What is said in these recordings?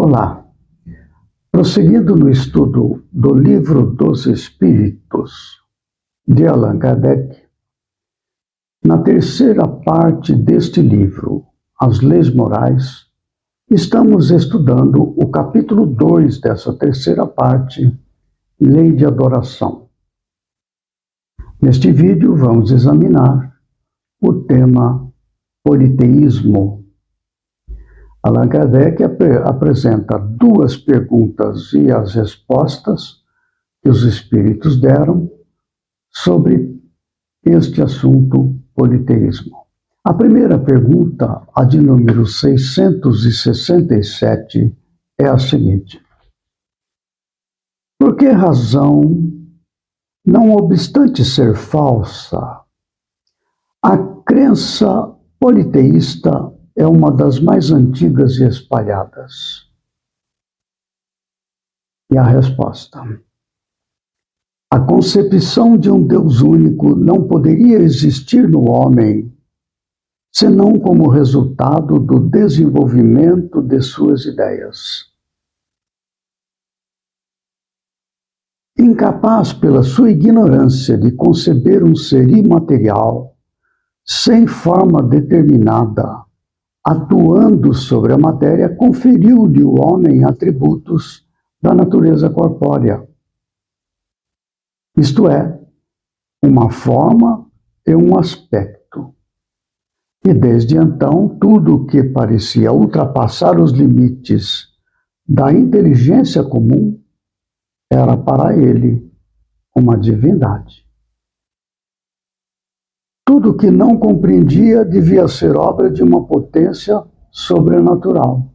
Olá, prosseguindo no estudo do Livro dos Espíritos, de Allan Kardec, na terceira parte deste livro, As Leis Morais, estamos estudando o capítulo 2 dessa terceira parte, Lei de Adoração. Neste vídeo vamos examinar o tema politeísmo. Allan Kardec apresenta duas perguntas e as respostas que os espíritos deram sobre este assunto politeísmo. A primeira pergunta, a de número 667, é a seguinte: por que razão, não obstante ser falsa, a crença politeísta é uma das mais antigas e espalhadas? E a resposta: a concepção de um Deus único não poderia existir no homem senão como resultado do desenvolvimento de suas ideias. Incapaz pela sua ignorância de conceber um ser imaterial, sem forma determinada, atuando sobre a matéria, conferiu-lhe o homem atributos da natureza corpórea. Isto é, uma forma e um aspecto. E desde então, tudo o que parecia ultrapassar os limites da inteligência comum era para ele uma divindade. Tudo que não compreendia devia ser obra de uma potência sobrenatural.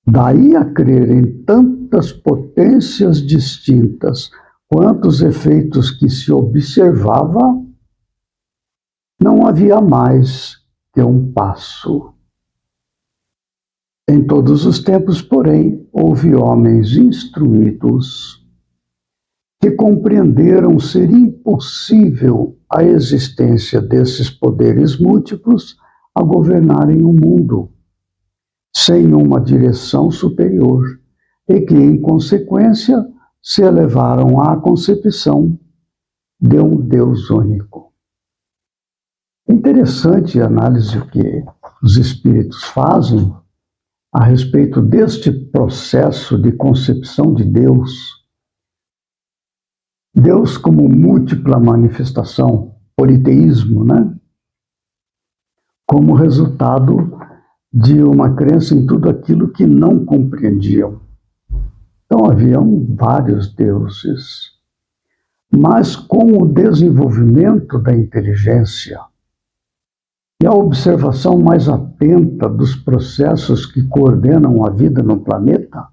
Daí a crer em tantas potências distintas quanto os efeitos que se observava, não havia mais que um passo. Em todos os tempos, porém, houve homens instruídos que compreenderam ser impossível a existência desses poderes múltiplos a governarem o mundo, sem uma direção superior, e que, em consequência, se elevaram à concepção de um Deus único. É interessante a análise que os espíritos fazem a respeito deste processo de concepção de Deus. Deus como múltipla manifestação, politeísmo, né? Como resultado de uma crença em tudo aquilo que não compreendiam. Então haviam vários deuses, mas com o desenvolvimento da inteligência e a observação mais atenta dos processos que coordenam a vida no planeta,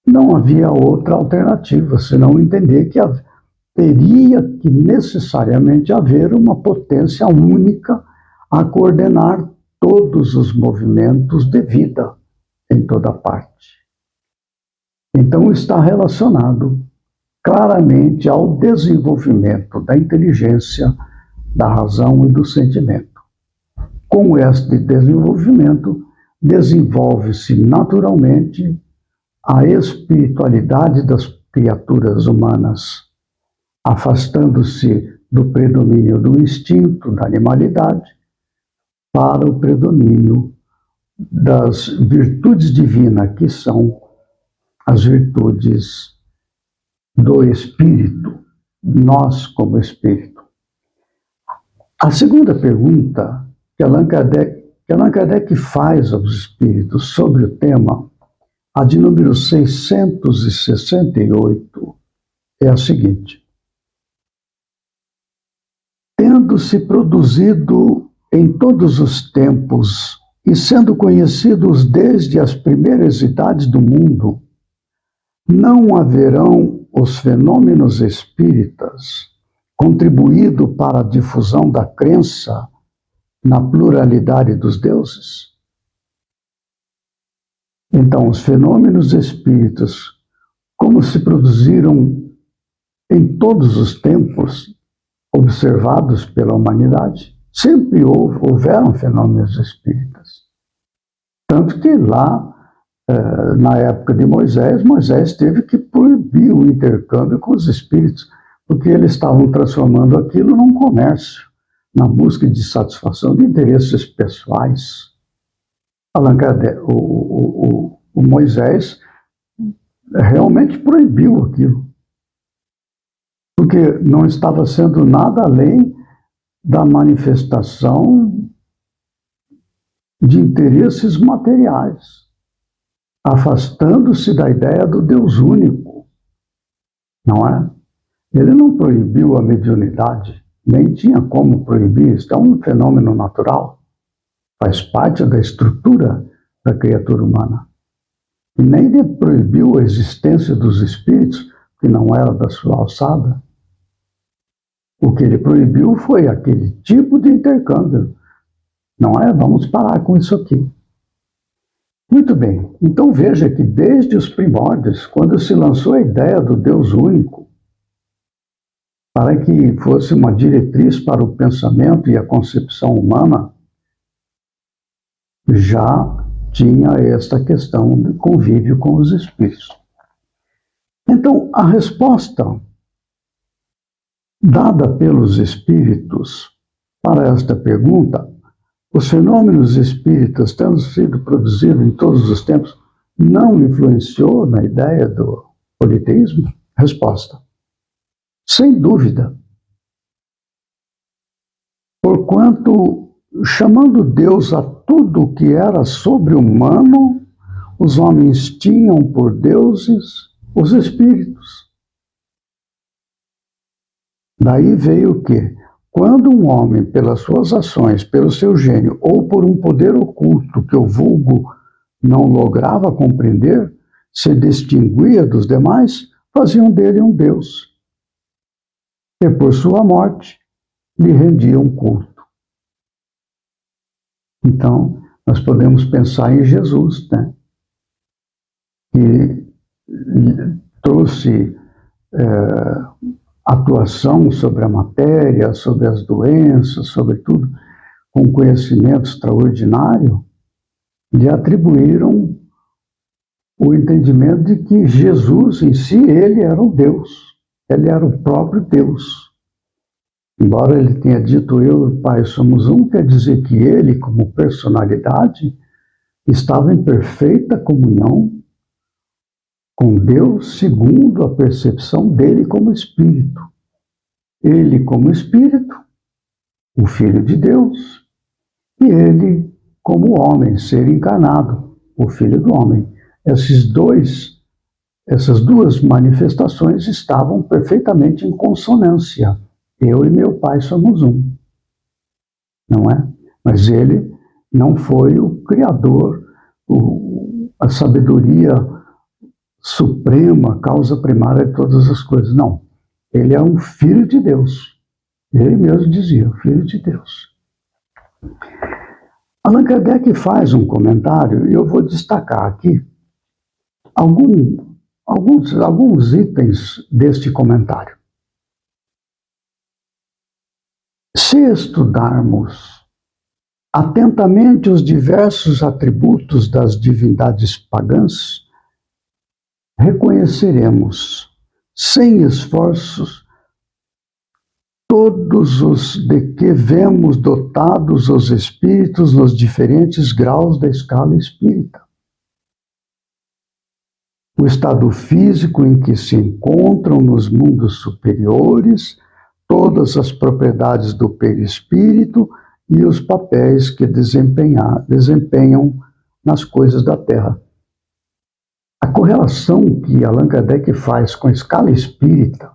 não havia outra alternativa senão entender que teria que necessariamente haver uma potência única a coordenar todos os movimentos de vida em toda parte. Então está relacionado claramente ao desenvolvimento da inteligência, da razão e do sentimento. Com este desenvolvimento, desenvolve-se naturalmente a espiritualidade das criaturas humanas, afastando-se do predomínio do instinto, da animalidade, para o predomínio das virtudes divinas, que são as virtudes do espírito, nós como espírito. A segunda pergunta que Allan Kardec faz aos espíritos sobre o tema, a de número 668, é a seguinte: tendo-se produzido em todos os tempos e sendo conhecidos desde as primeiras idades do mundo, não haverão os fenômenos espíritas contribuído para a difusão da crença na pluralidade dos deuses? Então, os fenômenos espíritas, como se produziram em todos os tempos observados pela humanidade, sempre houveram fenômenos espíritas. Tanto que lá, na época de Moisés, Moisés teve que proibir o intercâmbio com os espíritos, porque eles estavam transformando aquilo num comércio, na busca de satisfação de interesses pessoais. Allan Kardec, o Moisés realmente proibiu aquilo, porque não estava sendo nada além da manifestação de interesses materiais, afastando-se da ideia do Deus único, não é? Ele não proibiu a mediunidade, nem tinha como proibir, isso é um fenômeno natural, faz parte da estrutura da criatura humana. E nem ele proibiu a existência dos espíritos, que não era da sua alçada. O que ele proibiu foi aquele tipo de intercâmbio. Não é? Vamos parar com isso aqui. Muito bem. Então veja que desde os primórdios, quando se lançou a ideia do Deus único, para que fosse uma diretriz para o pensamento e a concepção humana, já tinha esta questão de convívio com os espíritos. Então, a resposta dada pelos espíritos para esta pergunta, os fenômenos espíritas tendo sido produzidos em todos os tempos, não influenciou na ideia do politeísmo? Resposta: sem dúvida. Porquanto, chamando Deus a tudo que era sobre-humano, os homens tinham por deuses os espíritos. Daí veio o quê? Quando um homem, pelas suas ações, pelo seu gênio, ou por um poder oculto que o vulgo não lograva compreender, se distinguia dos demais, faziam dele um Deus. E por sua morte, lhe rendiam culto. Então, nós podemos pensar em Jesus, né? Que trouxe atuação sobre a matéria, sobre as doenças, sobre tudo, com conhecimento extraordinário, lhe atribuíram o entendimento de que Jesus em si, ele era o Deus, ele era o próprio Deus. Embora ele tenha dito eu e o Pai somos um, quer dizer que ele, como personalidade, estava em perfeita comunhão com Deus segundo a percepção dele como Espírito. Ele como Espírito, o Filho de Deus, e ele como homem, ser encarnado, o Filho do Homem. Essas duas manifestações estavam perfeitamente em consonância. Eu e meu Pai somos um, não é? Mas ele não foi o Criador, a sabedoria suprema, causa primária de todas as coisas. Não. Ele é um filho de Deus. Ele mesmo dizia, filho de Deus. Allan Kardec faz um comentário, e eu vou destacar aqui alguns itens deste comentário. Se estudarmos atentamente os diversos atributos das divindades pagãs, reconheceremos, sem esforços, todos os de que vemos dotados os espíritos nos diferentes graus da escala espírita. O estado físico em que se encontram nos mundos superiores, todas as propriedades do perispírito e os papéis que desempenham nas coisas da Terra. A correlação que Allan Kardec faz com a escala espírita,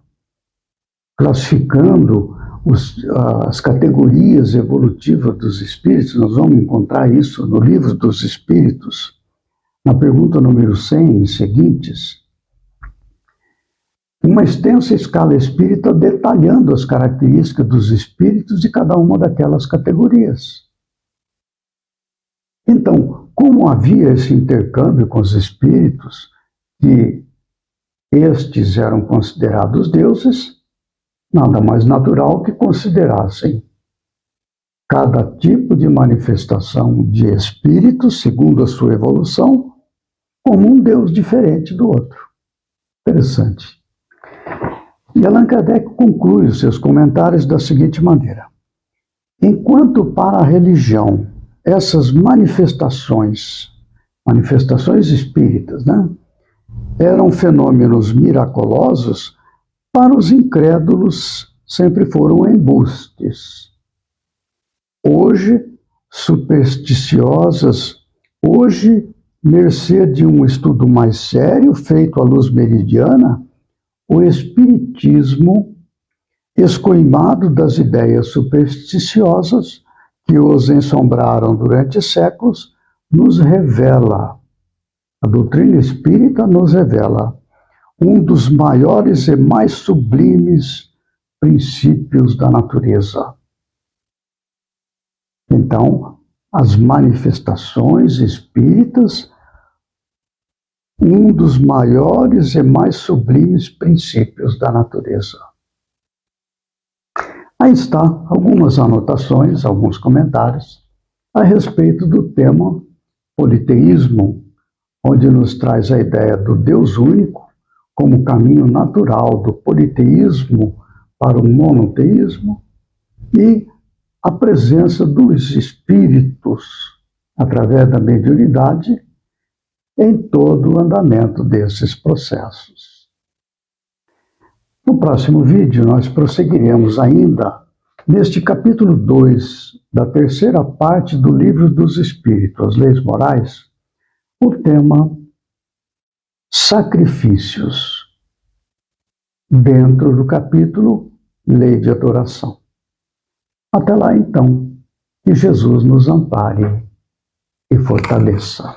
classificando as categorias evolutivas dos espíritos, nós vamos encontrar isso no Livro dos Espíritos, na pergunta número 100 e seguintes, uma extensa escala espírita detalhando as características dos espíritos de cada uma daquelas categorias. Então, como havia esse intercâmbio com os espíritos, que estes eram considerados deuses, nada mais natural que considerassem cada tipo de manifestação de espírito, segundo a sua evolução, como um Deus diferente do outro. Interessante. E Allan Kardec conclui os seus comentários da seguinte maneira: enquanto para a religião essas manifestações espíritas, né, eram fenômenos miraculosos, para os incrédulos sempre foram embustes. Hoje, supersticiosas, mercê de um estudo mais sério, feito à luz meridiana, o espiritismo, escoimado das ideias supersticiosas que os ensombraram durante séculos, nos revela, a doutrina espírita nos revela um dos maiores e mais sublimes princípios da natureza. Então, as manifestações espíritas, um dos maiores e mais sublimes princípios da natureza. Aí está algumas anotações, alguns comentários a respeito do tema politeísmo, onde nos traz a ideia do Deus único como caminho natural do politeísmo para o monoteísmo e a presença dos espíritos, através da mediunidade, em todo o andamento desses processos. No próximo vídeo, nós prosseguiremos ainda neste capítulo 2 da terceira parte do Livro dos Espíritos, as Leis Morais, o tema sacrifícios, dentro do capítulo Lei de Adoração. Até lá, então, que Jesus nos ampare e fortaleça.